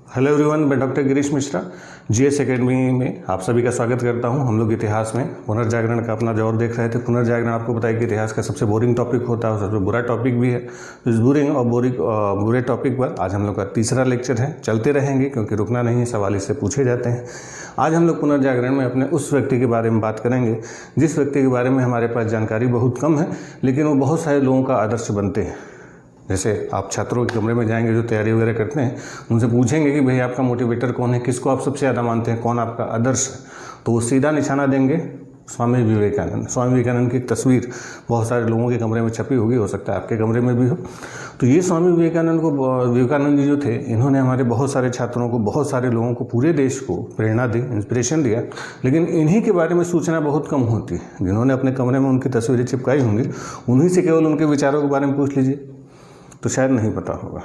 Hello everyone, मैं doctor Girish Mishra GS academy में आप सभी का स्वागत करता हूं। हम लोग इतिहास में पुनर्जागरण का अपना दौर देख रहे थे। पुनर्जागरण आपको पता है कि इतिहास का सबसे बोरिंग टॉपिक होता है और सबसे बुरा टॉपिक भी है। तो इस बोरिंग और बुरे टॉपिक पर आज हम लोग का तीसरा लेक्चर है। चलते रहेंगे क्योंकि रुकना नहीं है, सवाल इससे पूछे जाते हैं। आज हम लोग पुनर्जागरण में अपने उस व्यक्ति के बारे में बात करेंगे जिस व्यक्ति के बारे में हमारे पास जानकारी बहुत कम है, लेकिन वो बहुत सारे लोगों का आदर्श बनते हैं। जैसे आप छात्रों के कमरे में जाएंगे जो तैयारी वगैरह करते हैं, उनसे पूछेंगे कि भाई आपका मोटिवेटर कौन है, किसको आप सबसे ज़्यादा मानते हैं, कौन आपका आदर्श है, तो वो सीधा निशाना देंगे स्वामी विवेकानंद। स्वामी विवेकानंद की एक तस्वीर बहुत सारे लोगों के कमरे में छपी होगी, हो सकता है आपके कमरे में भी हो। तो ये स्वामी विवेकानंद जी जो थे, इन्होंने हमारे बहुत सारे छात्रों को, बहुत सारे लोगों को, पूरे देश को प्रेरणा दी, इंस्पिरेशन दिया। लेकिन इन्हीं के बारे में सूचना बहुत कम होती है। जिन्होंने अपने कमरे में उनकी तस्वीरें चिपकाई होंगी, उन्हीं से केवल उनके विचारों के बारे में पूछ लीजिए तो शायद नहीं पता होगा।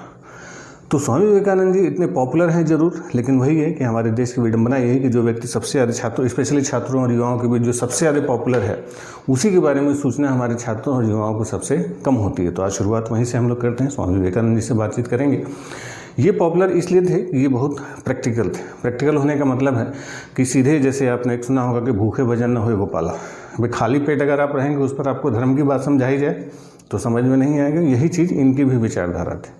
तो स्वामी विवेकानंद जी इतने पॉपुलर हैं जरूर, लेकिन वही है कि हमारे देश की विडंबना यही है कि जो व्यक्ति सबसे ज़्यादा छात्रों, स्पेशली छात्रों और युवाओं के बीच जो सबसे ज़्यादा पॉपुलर है, उसी के बारे में सूचना हमारे छात्रों और युवाओं को सबसे कम होती है। तो आज शुरुआत वहीं से हम लोग करते हैं। स्वामी विवेकानंद जी से बातचीत करेंगे। ये पॉपुलर इसलिए थे कि ये बहुत प्रैक्टिकल थे। प्रैक्टिकल होने का मतलब है कि सीधे, जैसे आपने एक सुना होगा कि भूखे भजन न होए गोपाला, भाई खाली पेट अगर आप रहेंगे, उस पर आपको धर्म की बात समझाई जाए तो समझ में नहीं आएगा। यही चीज़ इनकी भी विचारधारा थी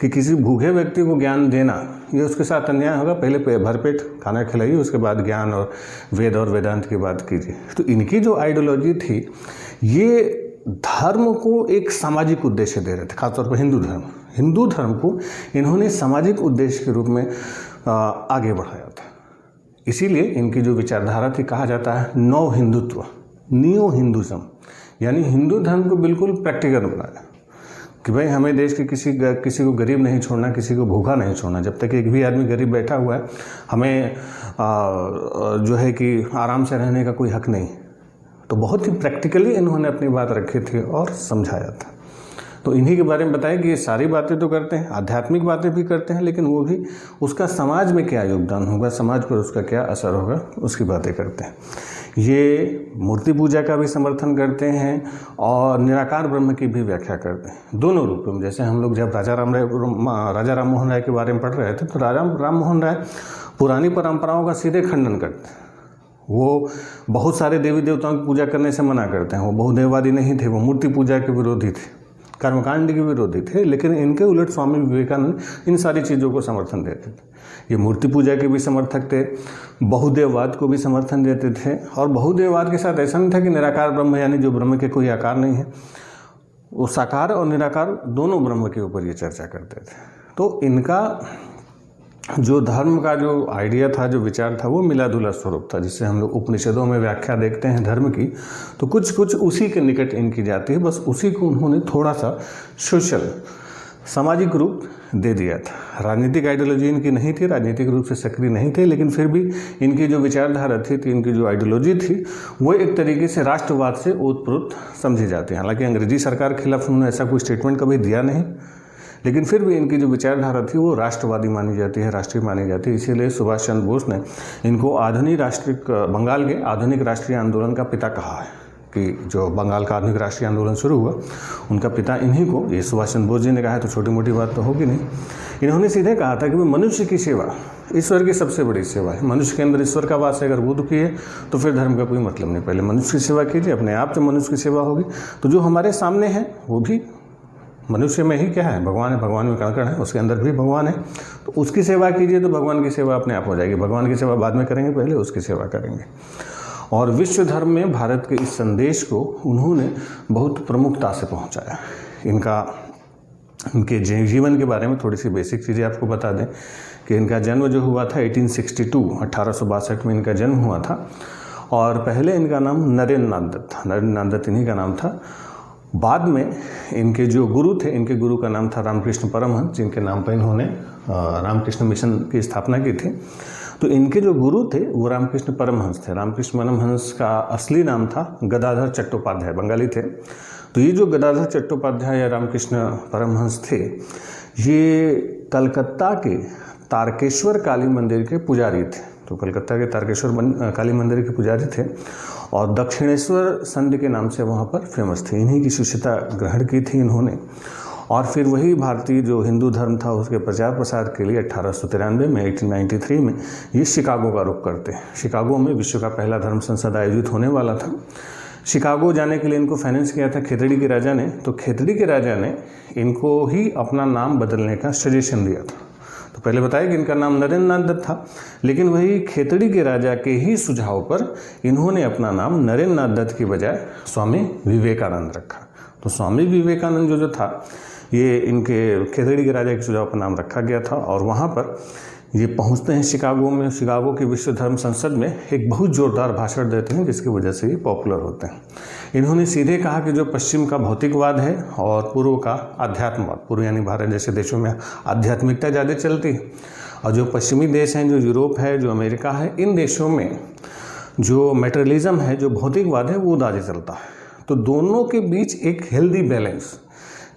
कि किसी भूखे व्यक्ति को ज्ञान देना ये उसके साथ अन्याय होगा। पहले भरपेट खाना खिलाइए, उसके बाद ज्ञान और वेदांत की बात कीजिए। तो इनकी जो आइडियोलॉजी थी, ये धर्म को एक सामाजिक उद्देश्य दे रहे थे, खासतौर पर हिंदू धर्म को इन्होंने सामाजिक उद्देश्य के रूप में आगे बढ़ाया था। इसीलिए इनकी जो विचारधारा थी, कहा जाता है नव हिंदुत्व, नियो हिंदुज़म, यानी हिंदू धर्म को बिल्कुल प्रैक्टिकल बनाया कि भाई हमें देश के किसी को गरीब नहीं छोड़ना, किसी को भूखा नहीं छोड़ना। जब तक एक भी आदमी गरीब बैठा हुआ है, हमें जो है कि आराम से रहने का कोई हक नहीं। तो बहुत ही प्रैक्टिकली इन्होंने अपनी बात रखी थी और समझाया था। तो इन्हीं के बारे में बताया कि ये सारी बातें तो करते हैं, आध्यात्मिक बातें भी करते हैं, लेकिन वो भी उसका समाज में क्या योगदान होगा, समाज पर उसका क्या असर होगा, उसकी बातें करते हैं। ये मूर्ति पूजा का भी समर्थन करते हैं और निराकार ब्रह्म की भी व्याख्या करते हैं, दोनों रूपों में। जैसे हम लोग जब राजा राम मोहन राय के बारे में पढ़ रहे थे, तो राम मोहन राय पुरानी परंपराओं का सीधे खंडन करते हैं। वो बहुत सारे देवी देवताओं की पूजा करने से मना करते हैं। वो बहुदेववादी नहीं थे, वो मूर्ति पूजा के विरोधी थे, कर्मकांड के विरोधी थे। लेकिन इनके उलट स्वामी विवेकानंद इन सारी चीज़ों को समर्थन देते थे। ये मूर्ति पूजा के भी समर्थक थे, बहुदेववाद को भी समर्थन देते थे। और बहुदेववाद के साथ ऐसा नहीं था कि निराकार ब्रह्म, यानी जो ब्रह्म के कोई आकार नहीं है, वो साकार और निराकार दोनों ब्रह्म के ऊपर ये चर्चा करते थे। तो इनका जो धर्म का जो आइडिया था, जो विचार था, वो मिला जुला स्वरूप था। जिससे हम लोग उपनिषदों में व्याख्या देखते हैं धर्म की, तो कुछ कुछ उसी के निकट इनकी जाती है। बस उसी को उन्होंने थोड़ा सा सोशल, सामाजिक रूप दे दिया था। राजनीतिक आइडियोलॉजी इनकी नहीं थी, राजनीतिक रूप से सक्रिय नहीं थे, लेकिन फिर भी इनकी जो विचारधारा थी, इनकी जो आइडियोलॉजी थी, वो एक तरीके से राष्ट्रवाद से ओतप्रोत समझी जाती है। हालांकि अंग्रेजी सरकार के खिलाफ उन्होंने ऐसा कोई स्टेटमेंट कभी दिया नहीं, लेकिन फिर भी इनकी जो विचारधारा थी वो राष्ट्रवादी मानी जाती है, राष्ट्रीय मानी जाती है। इसीलिए सुभाष चंद्र बोस ने इनको बंगाल के आधुनिक राष्ट्रीय आंदोलन का पिता कहा है कि जो बंगाल का आधुनिक राष्ट्रीय आंदोलन शुरू हुआ, उनका पिता इन्हीं को, ये सुभाष चंद्र बोस जी ने कहा है, तो छोटी मोटी बात तो होगी नहीं। इन्होंने सीधे कहा था कि मनुष्य की सेवा ईश्वर की सबसे बड़ी सेवा है। मनुष्य के अंदर ईश्वर का वास है, अगर वो दुखी है तो फिर धर्म का कोई मतलब नहीं। पहले मनुष्य की सेवा कीजिए, अपने आप से मनुष्य की सेवा होगी। तो जो हमारे सामने है वो भी मनुष्य में ही क्या है, भगवान है। भगवान में कण है, उसके अंदर भी भगवान है। तो उसकी सेवा कीजिए तो भगवान की सेवा अपने आप हो जाएगी। भगवान की सेवा बाद में करेंगे, पहले उसकी सेवा करेंगे। और विश्व धर्म में भारत के इस संदेश को उन्होंने बहुत प्रमुखता से पहुंचाया। इनके जीवन के बारे में थोड़ी सी बेसिक चीज़ें आपको बता दें कि इनका जन्म जो हुआ था 1862 में इनका जन्म हुआ था। और पहले इनका नाम नरेंद्र नाथ दत्त था। नरेंद्र नाथ दत्त इन्हीं का नाम था। बाद में इनके जो गुरु थे, इनके गुरु का नाम था रामकृष्ण परमहंस, जिनके नाम पर इन्होंने रामकृष्ण मिशन की स्थापना की थी। तो इनके जो गुरु थे वो रामकृष्ण परमहंस थे। रामकृष्ण परमहंस का असली नाम था गदाधर चट्टोपाध्याय, बंगाली थे। तो ये जो गदाधर चट्टोपाध्याय या रामकृष्ण परमहंस थे, ये कलकत्ता के तारकेश्वर काली मंदिर के पुजारी थे। तो कलकत्ता के तारकेश्वर काली मंदिर के पुजारी थे और दक्षिणेश्वर संध के नाम से वहाँ पर फेमस थे। इन्हीं की शिष्यता ग्रहण की थी इन्होंने। और फिर वही भारतीय जो हिंदू धर्म था उसके प्रचार प्रसार के लिए 1893 में 1893 में ये शिकागो का रुख करते हैं। शिकागो में विश्व का पहला धर्म संसद आयोजित होने वाला था। शिकागो जाने के लिए इनको फाइनेंस किया था खेतड़ी के राजा ने। तो खेतड़ी के राजा ने इनको ही अपना नाम बदलने का सजेशन दिया था। तो पहले बताया कि इनका नाम नरेंद्र नाथ दत्त था, लेकिन वही खेतड़ी के राजा के ही सुझाव पर इन्होंने अपना नाम नरेंद्र नाथ दत्त की बजाय स्वामी विवेकानंद रखा। तो स्वामी विवेकानंद जो था ये इनके खेतड़ी के राजा के सुझाव पर नाम रखा गया था। और वहाँ पर ये पहुँचते हैं शिकागो में। शिकागो की विश्व धर्म संसद में एक बहुत जोरदार भाषण देते हैं, जिसकी वजह से ये पॉपुलर होते हैं। इन्होंने सीधे कहा कि जो पश्चिम का भौतिकवाद है और पूर्व का आध्यात्मवाद, पूर्व यानी भारत जैसे देशों में आध्यात्मिकता ज़्यादा चलती है, और जो पश्चिमी देश हैं, जो यूरोप है, जो अमेरिका है, इन देशों में जो मेटेरियलिज्म है, जो भौतिकवाद है, वो ज़्यादा चलता है। तो दोनों के बीच एक हेल्दी बैलेंस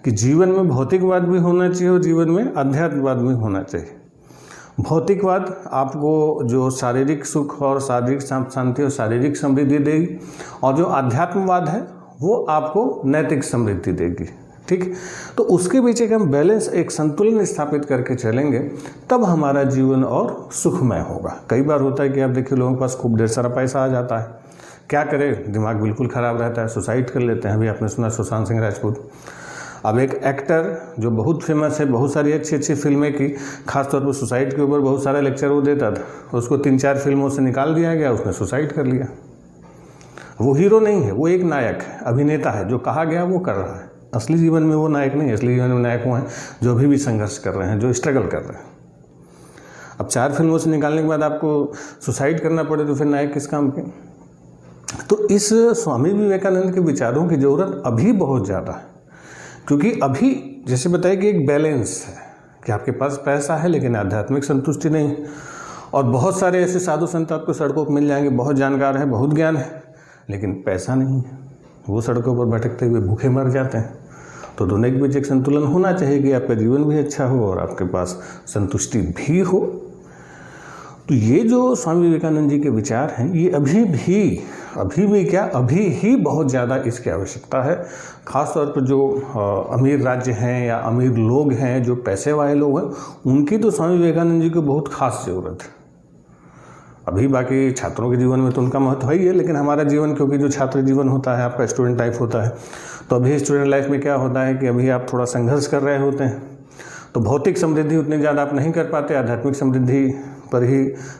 कि जीवन में भौतिकवाद भी होना चाहिए और जीवन में अध्यात्मवाद भी होना चाहिए। भौतिकवाद आपको जो शारीरिक सुख और शारीरिक शांति और शारीरिक समृद्धि देगी, और जो अध्यात्मवाद है वो आपको नैतिक समृद्धि देगी। ठीक, तो उसके बीच एक हम बैलेंस, एक संतुलन स्थापित करके चलेंगे, तब हमारा जीवन और सुखमय होगा। कई बार होता है कि आप देखिए लोगों के पास खूब ढेर सारा पैसा आ जाता है, क्या करें, दिमाग बिल्कुल ख़राब रहता है, सुसाइड कर लेते हैं। अभी आपने सुना सुशांत सिंह राजपूत। अब एक एक्टर जो बहुत फेमस है, बहुत सारी अच्छी अच्छी फिल्में की, खासतौर पर सुसाइड के ऊपर बहुत सारा लेक्चर वो देता था, उसको 3-4 फिल्मों से निकाल दिया गया, उसने सुसाइड कर लिया। वो हीरो नहीं है, वो एक नायक है, अभिनेता है, जो कहा गया वो कर रहा है। असली जीवन में वो नायक नहीं है। असली जीवन में नायक वो हैं जो अभी भी संघर्ष कर रहे हैं, जो स्ट्रगल कर रहे हैं। अब 4 फिल्मों से निकालने के बाद आपको सुसाइड करना पड़े तो फिर नायक किस काम के। तो इस स्वामी विवेकानंद के विचारों की ज़रूरत अभी बहुत ज़्यादा है, क्योंकि अभी जैसे बताया कि एक बैलेंस है कि आपके पास पैसा है लेकिन आध्यात्मिक संतुष्टि नहीं। और बहुत सारे ऐसे साधु संत आपको सड़कों पर मिल जाएंगे, बहुत जानकार है, बहुत ज्ञान है, लेकिन पैसा नहीं है, वो सड़कों पर भटकते हुए भूखे मर जाते हैं। तो दोनों के बीच एक संतुलन होना चाहिए कि आपका जीवन भी अच्छा हो और आपके पास संतुष्टि भी हो। तो ये जो स्वामी विवेकानंद जी के विचार हैं, ये अभी भी क्या, अभी ही बहुत ज़्यादा इसकी आवश्यकता है। ख़ासतौर पर जो अमीर राज्य हैं या अमीर लोग हैं, जो पैसे वाले लोग हैं, उनकी तो स्वामी विवेकानंद जी को बहुत खास ज़रूरत है। अभी बाकी छात्रों के जीवन में तो उनका महत्व ही है, लेकिन हमारा जीवन, क्योंकि जो छात्र जीवन होता है, आपका स्टूडेंट लाइफ होता है, तो अभी स्टूडेंट लाइफ में क्या होता है कि अभी आप थोड़ा संघर्ष कर रहे होते हैं, तो भौतिक समृद्धि उतनी ज़्यादा आप नहीं कर पाते, आध्यात्मिक समृद्धि पर ही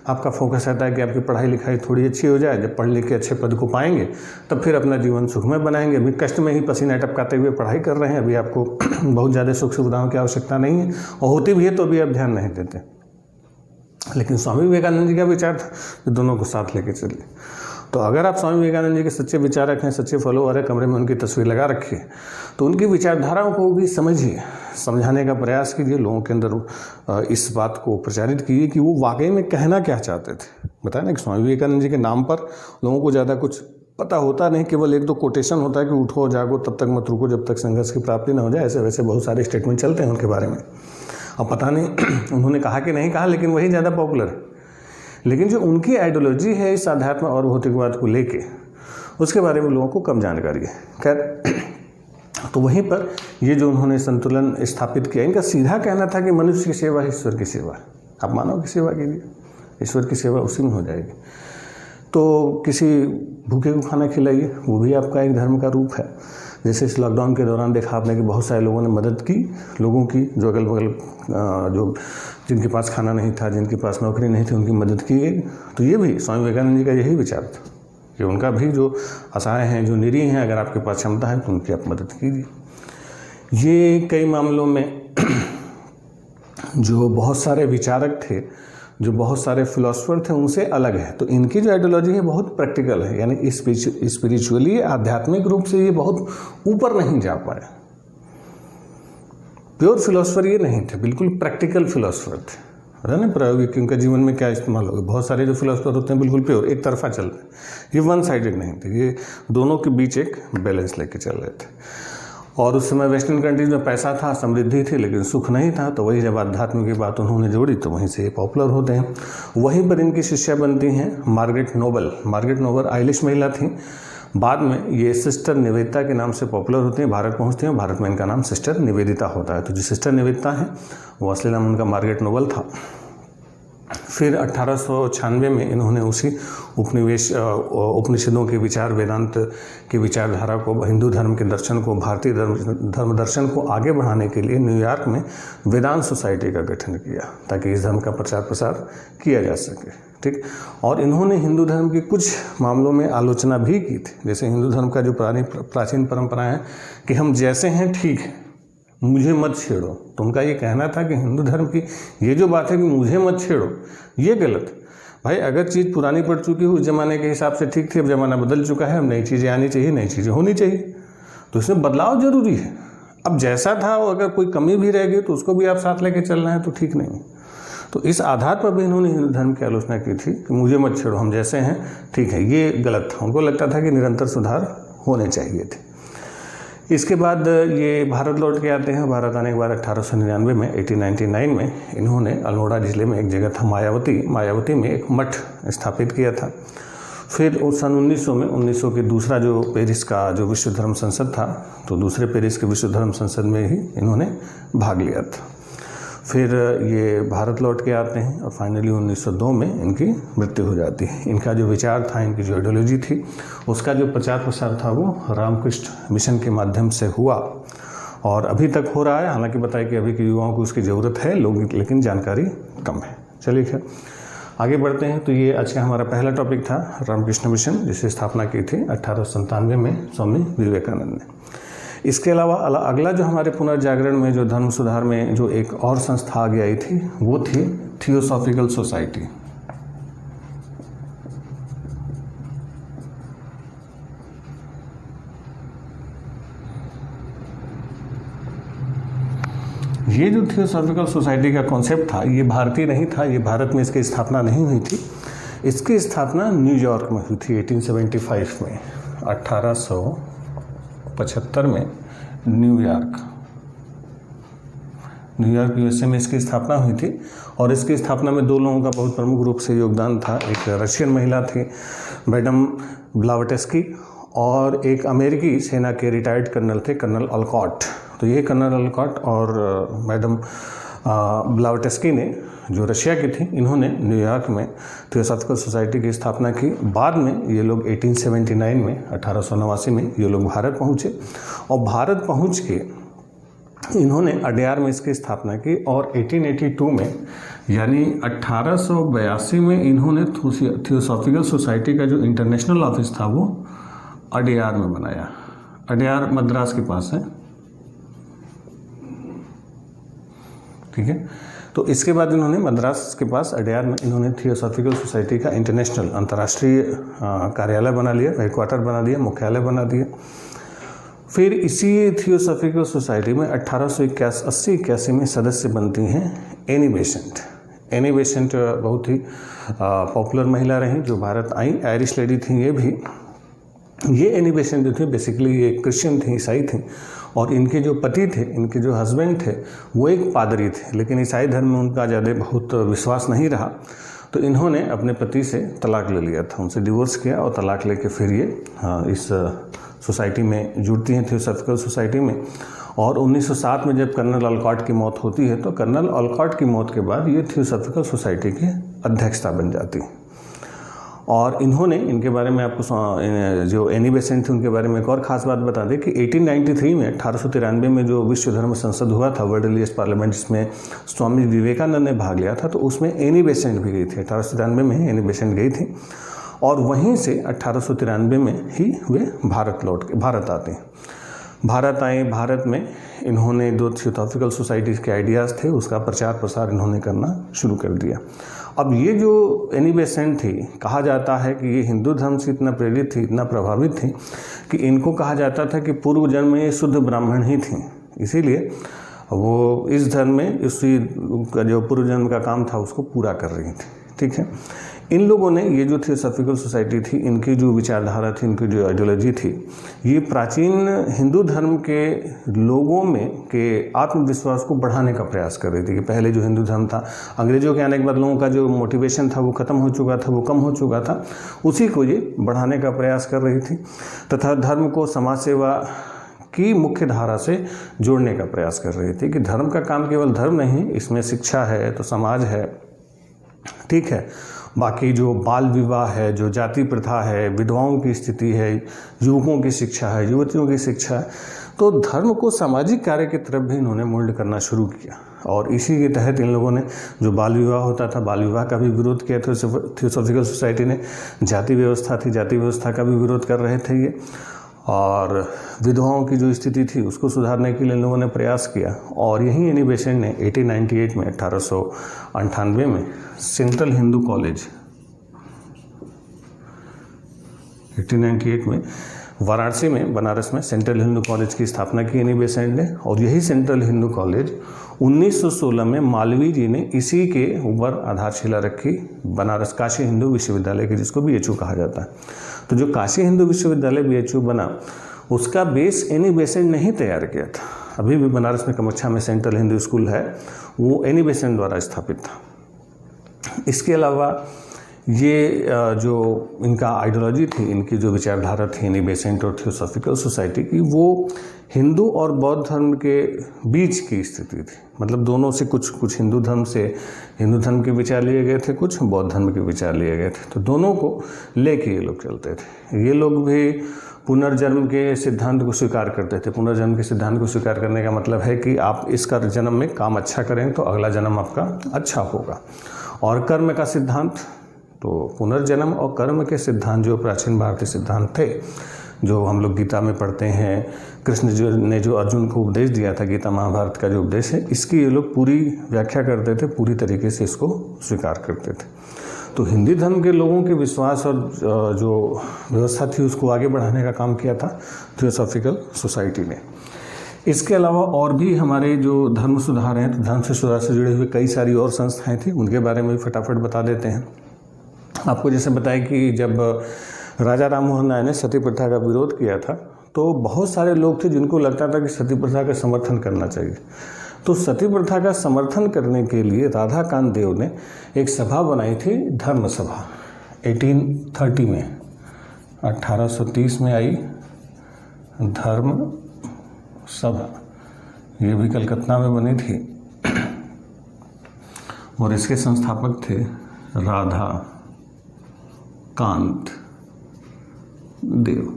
आपका फोकस रहता है कि आपकी पढ़ाई लिखाई थोड़ी अच्छी हो जाए। जब पढ़ लिख के अच्छे पद को पाएंगे तब फिर अपना जीवन सुखमय बनाएंगे। अभी कष्ट में ही पसीना टपकाते हुए पढ़ाई कर रहे हैं, अभी आपको बहुत ज़्यादा सुख सुविधाओं की आवश्यकता नहीं है, और होती भी है तो अभी आप ध्यान नहीं देते। लेकिन स्वामी विवेकानंद जी का विचार था कि दोनों को साथ लेके चलिए। तो अगर आप स्वामी विवेकानंद जी के सच्चे विचारक हैं, सच्चे फॉलोअर हैं, कमरे में उनकी तस्वीर लगा रखिए, तो उनकी विचारधाराओं को भी समझिए, समझाने का प्रयास कीजिए, लोगों के अंदर इस बात को प्रचारित कीजिए कि वो वाकई में कहना क्या चाहते थे। बताया ना कि स्वामी विवेकानंद जी के नाम पर लोगों को ज़्यादा कुछ पता होता नहीं, केवल 1-2 कोटेशन होता है कि उठो जागो तब तक मत रुको जब तक संघर्ष की प्राप्ति न हो जाए। ऐसे वैसे बहुत सारे स्टेटमेंट चलते हैं उनके बारे में। अब पता नहीं उन्होंने कहा कि नहीं कहा, लेकिन वही ज़्यादा पॉपुलर है। लेकिन जो उनकी आइडियोलॉजी है इस अध्यात्म और भौतिकवाद को लेके, उसके बारे में लोगों को कम जानकारी है। खैर, तो वहीं पर ये जो उन्होंने संतुलन स्थापित किया, इनका सीधा कहना था कि मनुष्य की सेवा ईश्वर की सेवा। आप मानव की सेवा कीजिए, ईश्वर की सेवा उसी में हो जाएगी। तो किसी भूखे को खाना खिलाइए, वो भी आपका एक धर्म का रूप है। जैसे इस लॉकडाउन के दौरान देखा आपने कि बहुत सारे लोगों ने मदद की, लोगों की जो अगल बगल जो जिनके पास खाना नहीं था, जिनके पास नौकरी नहीं थी, उनकी मदद की गई। तो ये भी स्वामी विवेकानंद जी का यही विचार था कि उनका भी जो असहाय हैं, जो निरीह हैं, अगर आपके पास क्षमता है तो उनकी आप मदद कीजिए। ये कई मामलों में जो बहुत सारे विचारक थे, जो बहुत सारे फिलोसफर थे, उनसे अलग है। तो इनकी जो आइडियोलॉजी है बहुत प्रैक्टिकल है, यानी स्पिरिचुअली, आध्यात्मिक रूप से ये बहुत ऊपर नहीं जा पाए। प्योर फिलोसफर ये नहीं थे, बिल्कुल प्रैक्टिकल फिलोसफर थे, है ना। प्रायोगिक उनका जीवन में क्या इस्तेमाल होगा। बहुत सारे जो फिलोसफर होते हैं बिल्कुल प्योर, एक तरफा चल रहे, ये वन साइडेड नहीं थे, ये दोनों के बीच एक बैलेंस लेके चल रहे थे। और उस समय वेस्टर्न कंट्रीज में पैसा था, समृद्धि थी, लेकिन सुख नहीं था। तो वही जब आध्यात्म की बात उन्होंने जोड़ी तो वहीं से ये पॉपुलर होते हैं। वहीं पर इनकी शिष्या बनती हैं Margaret Noble. Margaret Noble Irish महिला थी, बाद में ये सिस्टर निवेदिता के नाम से पॉपुलर होती हैं, भारत पहुंचती हैं, भारत में इनका नाम सिस्टर निवेदिता होता है। तो जो सिस्टर निवेदिता है वो असली नाम उनका मार्गरेट नोबल था। फिर 1896 में इन्होंने उसी उपनिषदों के विचार, वेदांत की विचारधारा को, हिंदू धर्म के दर्शन को, भारतीय धर्म दर्शन को आगे बढ़ाने के लिए न्यूयॉर्क में वेदांत सोसाइटी का गठन किया ताकि इस धर्म का प्रचार प्रसार किया जा सके। ठीक। और इन्होंने हिंदू धर्म की कुछ मामलों में आलोचना भी की थी, जैसे हिंदू धर्म का जो प्राचीन परंपराएं हैं कि हम जैसे हैं ठीक है, मुझे मत छेड़ो। तो उनका ये कहना था कि हिंदू धर्म की ये जो बात है कि मुझे मत छेड़ो, ये गलत है। भाई अगर चीज़ पुरानी पड़ चुकी है, उस ज़माने के हिसाब से ठीक थी, अब ज़माना बदल चुका है, अब नई चीज़ें आनी चाहिए, नई चीज़ें होनी चाहिए, तो इसमें बदलाव जरूरी है। अब जैसा था वो अगर कोई कमी भी रह गई तो उसको भी आप साथ लेके चलना है तो ठीक नहीं। तो इस आधार पर भी इन्होंने हिंदू धर्म की आलोचना की थी कि मुझे मत छेड़ो, हम जैसे हैं ठीक है, ये गलत था। उनको लगता था कि निरंतर सुधार होने चाहिए थे। इसके बाद ये भारत लौट के आते हैं। भारत आने के बाद 1899 में 1899 में इन्होंने अल्मोड़ा जिले में एक जगह था मायावती में एक मठ स्थापित किया था। फिर उस सन 1900 के दूसरा जो पेरिस का जो विश्व धर्म संसद था, तो दूसरे पेरिस के विश्व धर्म संसद में ही इन्होंने भाग लिया था। फिर ये भारत लौट के आते हैं और फाइनली 1902 में इनकी मृत्यु हो जाती है। इनका जो विचार था, इनकी जो आइडियोलॉजी थी, उसका जो प्रचार प्रसार था वो रामकृष्ण मिशन के माध्यम से हुआ और अभी तक हो रहा है। हालांकि बताया कि अभी के युवाओं को उसकी ज़रूरत है, लोग लेकिन जानकारी कम है। चलिए खैर आगे बढ़ते हैं। तो ये आज का हमारा पहला टॉपिक था रामकृष्ण मिशन, जिसकी स्थापना की थी 1897 में स्वामी विवेकानंद ने। इसके अलावा अगला जो हमारे पुनर्जागरण में जो धर्म सुधार में जो एक और संस्था आगे आई थी वो थी थियोसॉफिकल सोसाइटी। ये जो थियोसॉफिकल सोसाइटी का कॉन्सेप्ट था ये भारतीय नहीं था, ये भारत में इसकी स्थापना नहीं हुई थी। इसकी स्थापना न्यूयॉर्क में हुई थी 1875 में, 1875 में न्यूयॉर्क यूएसए में इसकी स्थापना हुई थी। और इसकी स्थापना में दो लोगों का बहुत प्रमुख रूप से योगदान था। एक रशियन महिला थी मैडम ब्लावटस्की, और एक अमेरिकी सेना के रिटायर्ड कर्नल थे, कर्नल ऑलकॉट। तो ये कर्नल ऑलकॉट और मैडम ब्लावटस्की ने, जो रशिया की थी, इन्होंने न्यूयॉर्क में थियोसॉफिकल सोसाइटी की स्थापना की। बाद में ये लोग 1879 में 1889 में ये लोग भारत पहुँचे और भारत पहुँच के इन्होंने अडयार में इसकी स्थापना की। और 1882 में यानी 1882 में इन्होंने थियोसॉफिकल सोसाइटी का जो इंटरनेशनल ऑफिस था वो अडयार में बनाया। अडयार मद्रास के पास है, ठीक है। तो इसके बाद इन्होंने मद्रास के पास अडयार में इन्होंने थियोसॉफिकल सोसाइटी का इंटरनेशनल अंतर्राष्ट्रीय कार्यालय बना लिया, हेडक्वार्टर बना दिया, मुख्यालय बना दिया। फिर इसी थियोसॉफिकल सोसाइटी में 1880-81 में सदस्य बनती हैं एनी बेसेंट। एनी बेसेंट बहुत ही पॉपुलर महिला रहीं जो भारत आई, आयरिश लेडी थी ये भी। ये एनी बेसेंट जो थी बेसिकली ये क्रिश्चियन थी, ईसाई थी, और इनके जो पति थे, इनके जो हस्बैंड थे, वो एक पादरी थे, लेकिन ईसाई धर्म में उनका ज़्यादा बहुत विश्वास नहीं रहा। तो इन्होंने अपने पति से तलाक ले लिया था, उनसे डिवोर्स किया और तलाक लेके फिर ये इस सोसाइटी में जुड़ती हैं, थियोसॉफिकल सोसाइटी में। और 1907 में जब कर्नल ऑलकॉट की मौत होती है तो कर्नल ऑलकॉट की मौत के बाद ये थियोसॉफिकल सोसाइटी की अध्यक्षता बन जाती है। और इन्होंने, इनके बारे में आपको जो एनी बेसेंट थे उनके बारे में एक और ख़ास बात बता दें कि 1893 में 1893 में जो विश्व धर्म संसद हुआ था, वर्ल्ड रिलीजियस पार्लियामेंट, जिसमें स्वामी विवेकानंद ने भाग लिया था, तो उसमें एनी बेसेंट भी गई थी। 1893 में एनी बेसेंट गई थी और वहीं से 1893 में ही वे भारत आते हैं। भारत आए, भारत में इन्होंने जो थियोसॉफिकल सोसाइटीज़ के आइडियाज़ थे उसका प्रचार प्रसार इन्होंने करना शुरू कर दिया। अब ये जो एनी बेसेंट थी, कहा जाता है कि ये हिंदू धर्म से इतना प्रेरित थी, इतना प्रभावित थी कि इनको कहा जाता था कि पूर्व जन्म में ये शुद्ध ब्राह्मण ही थी, इसीलिए वो इस धर्म में उसी का जो पूर्व जन्म का काम था उसको पूरा कर रही थी, ठीक है। इन लोगों ने, ये जो थियोसॉफिकल सोसाइटी थी, इनकी जो विचारधारा थी, इनकी जो आइडियोलॉजी थी, ये प्राचीन हिंदू धर्म के लोगों में के आत्मविश्वास को बढ़ाने का प्रयास कर रही थी। कि पहले जो हिंदू धर्म था, अंग्रेजों के आने के बाद लोगों का जो मोटिवेशन था वो खत्म हो चुका था, वो कम हो चुका था, उसी को ये बढ़ाने का प्रयास कर रही थी तथा धर्म को समाज सेवा की मुख्य धारा से जोड़ने का प्रयास कर रही थी। कि धर्म का काम केवल धर्म नहीं, इसमें शिक्षा है तो समाज है, ठीक है, बाकी जो बाल विवाह है, जो जाति प्रथा है, विधवाओं की स्थिति है, युवकों की शिक्षा है, युवतियों की शिक्षा है, तो धर्म को सामाजिक कार्य की तरफ भी इन्होंने मोल्ड करना शुरू किया। और इसी के तहत इन लोगों ने जो बाल विवाह होता था, बाल विवाह का भी विरोध किया। थियोसॉफिकल सोसाइटी ने जाति व्यवस्था थी, जाति व्यवस्था का भी विरोध कर रहे थे ये, और विधवाओं की जो स्थिति थी उसको सुधारने के लिए इन लोगों ने प्रयास किया। और यहीं एनी बेसेंट ने 1898 में 1898 में सेंट्रल हिंदू कॉलेज 1898 में वाराणसी में, बनारस में सेंट्रल हिंदू कॉलेज की स्थापना की एनी बेसेंट ने। और यही सेंट्रल हिंदू कॉलेज 1916 में मालवीय जी ने इसी के ऊपर आधारशिला रखी, बनारस काशी हिंदू विश्वविद्यालय की, जिसको BHU कहा जाता है। तो जो काशी हिंदू विश्वविद्यालय BHU बना, उसका बेस एनी बेसेंट ने ही तैयार किया था। अभी भी बनारस में कामाख्या में सेंट्रल हिंदू स्कूल है, वो एनी बेसेंट द्वारा स्थापित था। इसके अलावा ये जो इनका आइडियोलॉजी थी, इनकी जो विचारधारा थी एनी बेसेंट और थियोसॉफिकल सोसाइटी की, वो हिंदू और बौद्ध धर्म के बीच की स्थिति थी। मतलब दोनों से कुछ हिंदू धर्म के विचार लिए गए थे, कुछ बौद्ध धर्म के विचार लिए गए थे। तो दोनों को लेके ये लोग चलते थे। ये लोग भी पुनर्जन्म के सिद्धांत को स्वीकार करते थे। पुनर्जन्म के सिद्धांत को स्वीकार करने का मतलब है कि आप इस जन्म में काम अच्छा करें तो अगला जन्म आपका अच्छा होगा। और कर्म का सिद्धांत, तो पुनर्जन्म और कर्म के सिद्धांत जो प्राचीन भारतीय सिद्धांत थे, जो हम लोग गीता में पढ़ते हैं, कृष्ण ने जो अर्जुन को उपदेश दिया था, गीता महाभारत का जो उपदेश है, इसकी ये लोग पूरी व्याख्या करते थे, पूरी तरीके से इसको स्वीकार करते थे। तो हिंदी धर्म के लोगों के विश्वास और जो व्यवस्था थी उसको आगे बढ़ाने का काम किया था थियोसॉफिकल सोसाइटी ने। इसके अलावा और भी हमारे जो धर्म सुधार हैं, तो धर्म से सुधार से जुड़े हुए कई सारी और संस्थाएं थी, उनके बारे में भी फटाफट बता देते हैं। आपको जैसे बताया कि जब राजा राम मोहन राय ने सती प्रथा का विरोध किया था, तो बहुत सारे लोग थे जिनको लगता था कि सती प्रथा का समर्थन करना चाहिए। तो सती प्रथा का समर्थन करने के लिए राधाकांत देव ने एक सभा बनाई थी, धर्म सभा, 1830 में, 1830 में आई धर्म सभा। ये भी कलकत्ता में बनी थी और इसके संस्थापक थे राधा कांत देव।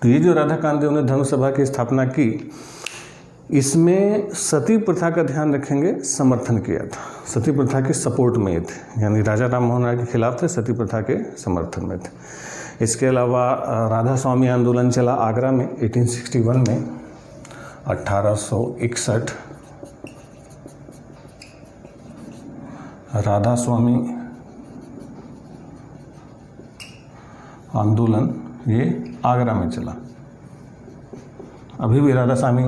तो ये जो राधाकांत देव ने धर्म सभा की स्थापना की, इसमें सती प्रथा का ध्यान रखेंगे समर्थन किया था। सती प्रथा के सपोर्ट में थे, यानी राजा राम मोहन राय के खिलाफ थे, सती प्रथा के समर्थन में थे। इसके अलावा राधा स्वामी आंदोलन चला आगरा में 1861 में, 1861 राधा स्वामी आंदोलन ये आगरा में चला। अभी भी राधा स्वामी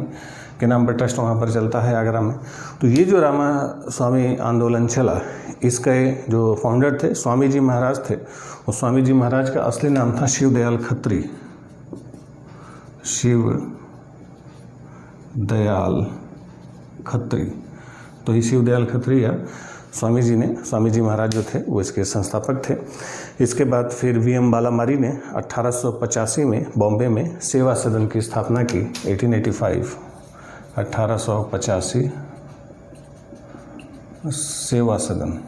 के नाम पर ट्रस्ट वहाँ पर चलता है आगरा में। तो ये जो रामा स्वामी आंदोलन चला, इसके जो फाउंडर थे स्वामी जी महाराज थे, और स्वामी जी महाराज का असली नाम था शिवदयाल खत्री। शिवदयाल खत्री। तो ये शिवदयाल खत्री या स्वामी जी महाराज जो थे वो इसके संस्थापक थे। इसके बाद फिर VM बालामारी ने 1885 में बॉम्बे में सेवा सदन की स्थापना की। 1885 सेवा सदन,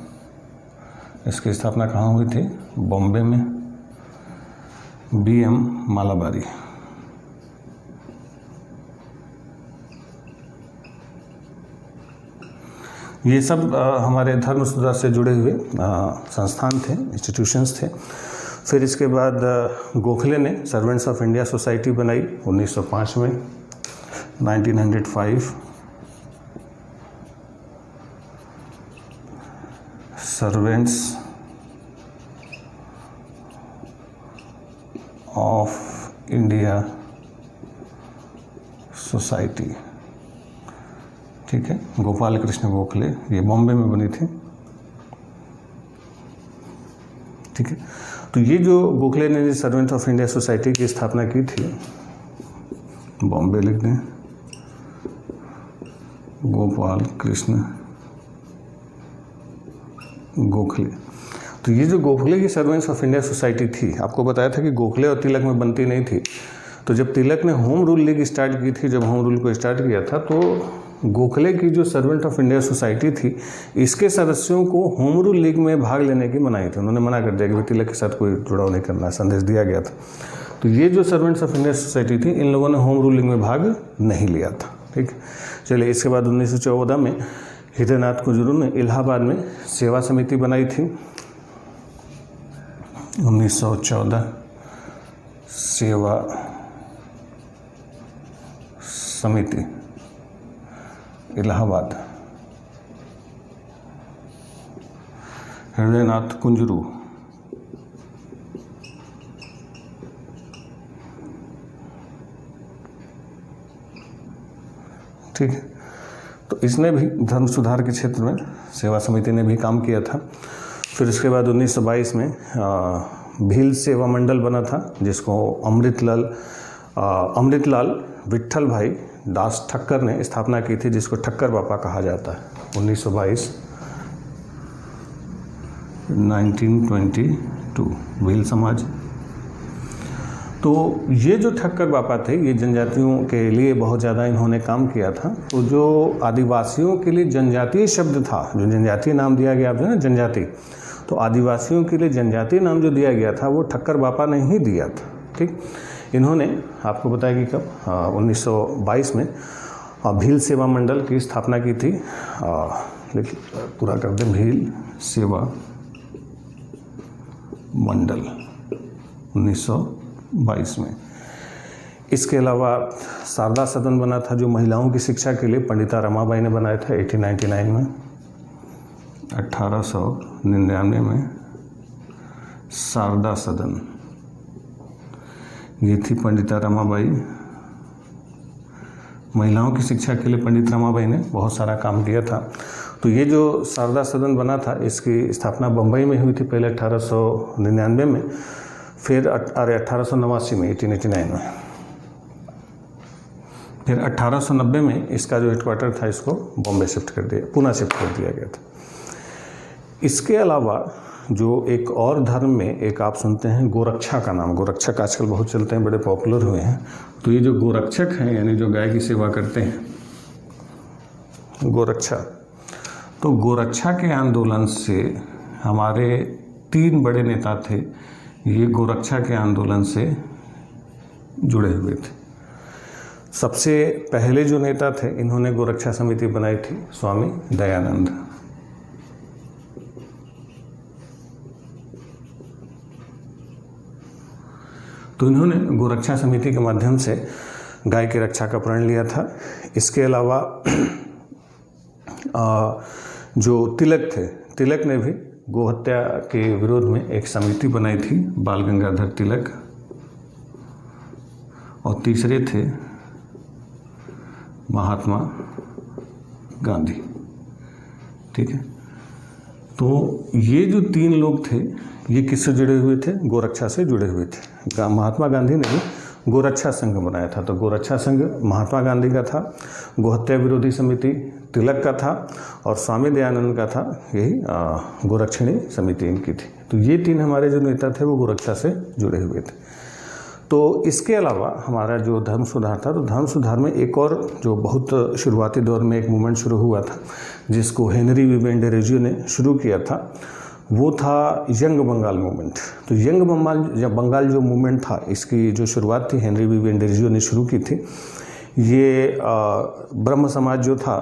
इसकी स्थापना कहाँ हुई थी? बॉम्बे में, BM मालाबारी। ये सब हमारे धर्म सुधार से जुड़े हुए संस्थान थे, इंस्टीट्यूशंस थे। फिर इसके बाद गोखले ने सर्वेंट्स ऑफ इंडिया सोसाइटी बनाई 1905 में, 1905 सर्वेंट्स ऑफ इंडिया सोसाइटी, ठीक है, गोपाल कृष्ण गोखले, ये बॉम्बे में बनी थी, ठीक है। तो ये जो गोखले ने सर्वेंट ऑफ इंडिया सोसाइटी की स्थापना की थी, बॉम्बे लिख दें, गोपाल कृष्ण गोखले। तो ये जो गोखले की सर्वेंट्स ऑफ इंडिया सोसाइटी थी, आपको बताया था कि गोखले और तिलक में बनती नहीं थी। तो जब तिलक ने होम रूल लीग स्टार्ट की थी, जब होम रूल को स्टार्ट किया था, तो गोखले की जो सर्वेंट ऑफ इंडिया सोसाइटी थी, इसके सदस्यों को होम रूल लीग में भाग लेने की मनाही थी। उन्होंने मना कर दिया कि तिलक के साथ कोई जुड़ाव नहीं करना, संदेश दिया गया था। तो ये जो सर्वेंट्स ऑफ इंडिया सोसाइटी थी, इन लोगों ने होम रूल लीग में भाग नहीं लिया था। ठीक, चलिए इसके बाद 1914 में हृदयनाथ कुंजरू ने इलाहाबाद में सेवा समिति बनाई थी। 1914 सेवा समिति इलाहाबाद, हृदयनाथ कुंजरू। ठीक है, तो इसने भी धर्म सुधार के क्षेत्र में सेवा समिति ने भी काम किया था। फिर उसके बाद 1922 में भील सेवा मंडल बना था, जिसको अमृतलाल विट्ठल भाई दास ठक्कर ने स्थापना की थी, जिसको ठक्कर बापा कहा जाता है। 1922 1922 भील समाज। तो ये जो ठक्कर बापा थे, ये जनजातियों के लिए बहुत ज़्यादा इन्होंने काम किया था। तो जो आदिवासियों के लिए जनजातीय शब्द था, जो जनजातीय नाम दिया गया था ना, जनजाति, तो आदिवासियों के लिए जनजातीय नाम जो दिया गया था वो ठक्कर बापा ने ही दिया था। ठीक, इन्होंने आपको बताया कि कब 1922 में भील सेवा मंडल की स्थापना की थी। लेकिन पूरा कर दें, भील सेवा मंडल 1922 में। इसके अलावा शारदा सदन बना था, जो महिलाओं की शिक्षा के लिए पंडिता रमाबाई ने बनाया था 1899 में। 1899 में शारदा सदन, ये थी पंडिता रमाबाई। महिलाओं की शिक्षा के लिए पंडित रमाबाई ने बहुत सारा काम किया था। तो ये जो शारदा सदन बना था, इसकी स्थापना बम्बई में हुई थी पहले 1899 में, फिर 1889 में 1889 में, फिर 1890 में इसका जो हेडक्वार्टर था इसको बॉम्बे शिफ्ट कर दिया, पुणे शिफ्ट कर दिया गया था। इसके अलावा जो एक और धर्म में एक आप सुनते हैं गोरक्षा का नाम, गोरक्षक आजकल बहुत चलते हैं, बड़े पॉपुलर हुए हैं। तो ये जो गोरक्षक हैं, यानी जो गाय की सेवा करते हैं, गोरक्षा, तो गोरक्षा के आंदोलन से हमारे 3 बड़े नेता थे, ये गोरक्षा के आंदोलन से जुड़े हुए थे। सबसे पहले जो नेता थे, इन्होंने गोरक्षा समिति बनाई थी, स्वामी दयानंद। तो इन्होंने गोरक्षा समिति के माध्यम से गाय की रक्षा का प्रण लिया था। इसके अलावा जो तिलक थे, तिलक ने भी गोहत्या के विरोध में एक समिति बनाई थी, बाल गंगाधर तिलक। और तीसरे थे महात्मा गांधी। ठीक है, तो ये जो 3 लोग थे, ये किससे जुड़े हुए थे? गोरक्षा से जुड़े हुए थे। महात्मा गांधी ने भी गोरक्षा संघ बनाया था। तो गोरक्षा संघ महात्मा गांधी का था, गोहत्या विरोधी समिति तिलक का था, और स्वामी दयानंद का था, यही गोरक्षिणी समिति इनकी थी। तो ये 3 हमारे जो नेता थे वो गोरक्षा से जुड़े हुए थे। तो इसके अलावा हमारा जो धर्म सुधार था, तो धर्म सुधार में एक और जो बहुत शुरुआती दौर में एक मूवमेंट शुरू हुआ था, जिसको हेनरी विवेन डेरोजियो ने शुरू किया था, वो था यंग बंगाल मूवमेंट। तो यंग बंगाल जो मूवमेंट था, इसकी जो शुरुआत थी हेनरी विवेन डेरोजियो ने शुरू की थी। ये ब्रह्म समाज जो था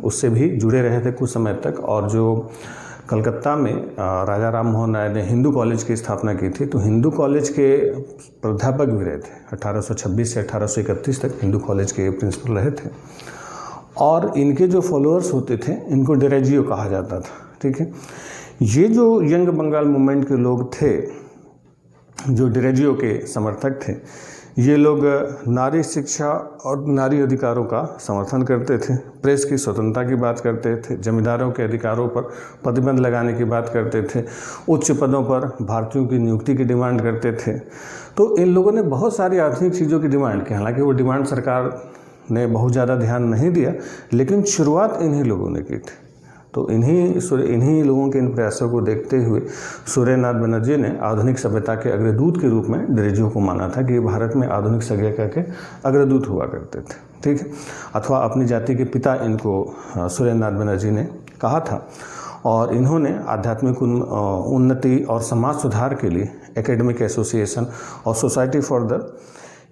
उससे भी जुड़े रहे थे कुछ समय तक, और जो कलकत्ता में राजा राम मोहन राय ने हिंदू कॉलेज की स्थापना की थी, तो हिंदू कॉलेज के प्राध्यापक भी रहे थे। 1826 से 1831 तक हिंदू कॉलेज के प्रिंसिपल रहे थे, और इनके जो फॉलोअर्स होते थे, इनको डेरोजियो कहा जाता था। ठीक है, ये जो यंग बंगाल मूवमेंट के लोग थे, जो डेरोजियो के समर्थक थे, ये लोग नारी शिक्षा और नारी अधिकारों का समर्थन करते थे, प्रेस की स्वतंत्रता की बात करते थे, जमींदारों के अधिकारों पर प्रतिबंध लगाने की बात करते थे, उच्च पदों पर भारतीयों की नियुक्ति की डिमांड करते थे। तो इन लोगों ने बहुत सारी आधुनिक चीज़ों की डिमांड की। हालांकि वो डिमांड सरकार ने बहुत ज़्यादा ध्यान नहीं दिया, लेकिन शुरुआत इन्हीं लोगों ने की थी। तो इन्हीं लोगों के इन प्रयासों को देखते हुए सूर्यनाथ बनर्जी ने आधुनिक सभ्यता के अग्रदूत के रूप में अंग्रेजों को माना था कि भारत में आधुनिक सभ्यता के अग्रदूत हुआ करते थे, ठीक है, अथवा अपनी जाति के पिता इनको सूर्यनाथ बनर्जी ने कहा था। और इन्होंने आध्यात्मिक उन्नति और समाज सुधार के लिए एकेडमिक एसोसिएशन और society for the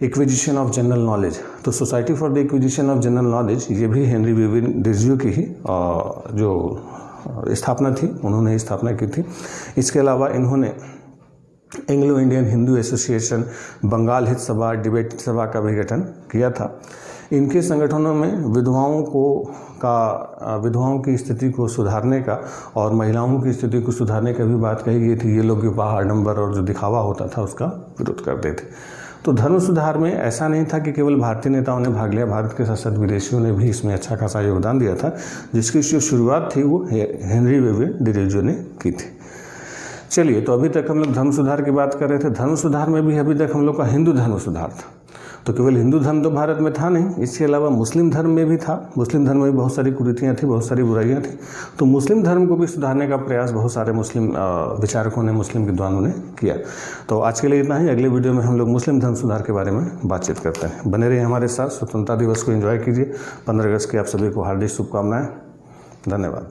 acquisition of general knowledge, तो society for the acquisition of general knowledge ये भी हेनरी विवियन डिसरज़ियो की ही जो स्थापना थी, उन्होंने स्थापना की थी। इसके अलावा इन्होंने Anglo Indian Hindu association, Bengal Hit Sabha, debate सभा का भी गठन किया था। इनके संगठनों में विधवाओं की स्थिति को सुधारने का और महिलाओं की स्थिति को सुधारने का भी बात कही गई थी। ये लोग विवाह, आडंबर और जो दिखावा होता था उसका विरोध करते थे। तो धर्म सुधार में ऐसा नहीं था कि केवल भारतीय नेताओं ने भाग लिया, भारत के साथ साथ विदेशियों ने भी इसमें अच्छा खासा योगदान दिया था, जिसकी जो शुरुआत थी वो हेनरी विवियन डिसरज़ियो ने की थी। चलिए, तो अभी तक हम लोग धर्म सुधार की बात कर रहे थे। धर्म सुधार में भी अभी तक हम लोग का हिंदू धर्म सुधार था। तो केवल हिंदू धर्म तो भारत में था नहीं, इसके अलावा मुस्लिम धर्म में भी था। मुस्लिम धर्म में भी बहुत सारी कुरीतियाँ थी, बहुत सारी बुराइयाँ थी। तो मुस्लिम धर्म को भी सुधारने का प्रयास बहुत सारे मुस्लिम विचारकों ने, मुस्लिम विद्वानों ने किया। तो आज के लिए इतना ही। अगले वीडियो में हम लोग मुस्लिम धर्म सुधार के बारे में बातचीत करते हैं। बने रहिए हमारे साथ। स्वतंत्रता दिवस को एंजॉय कीजिए। 15 अगस्त की आप सभी को हार्दिक शुभकामनाएं। धन्यवाद।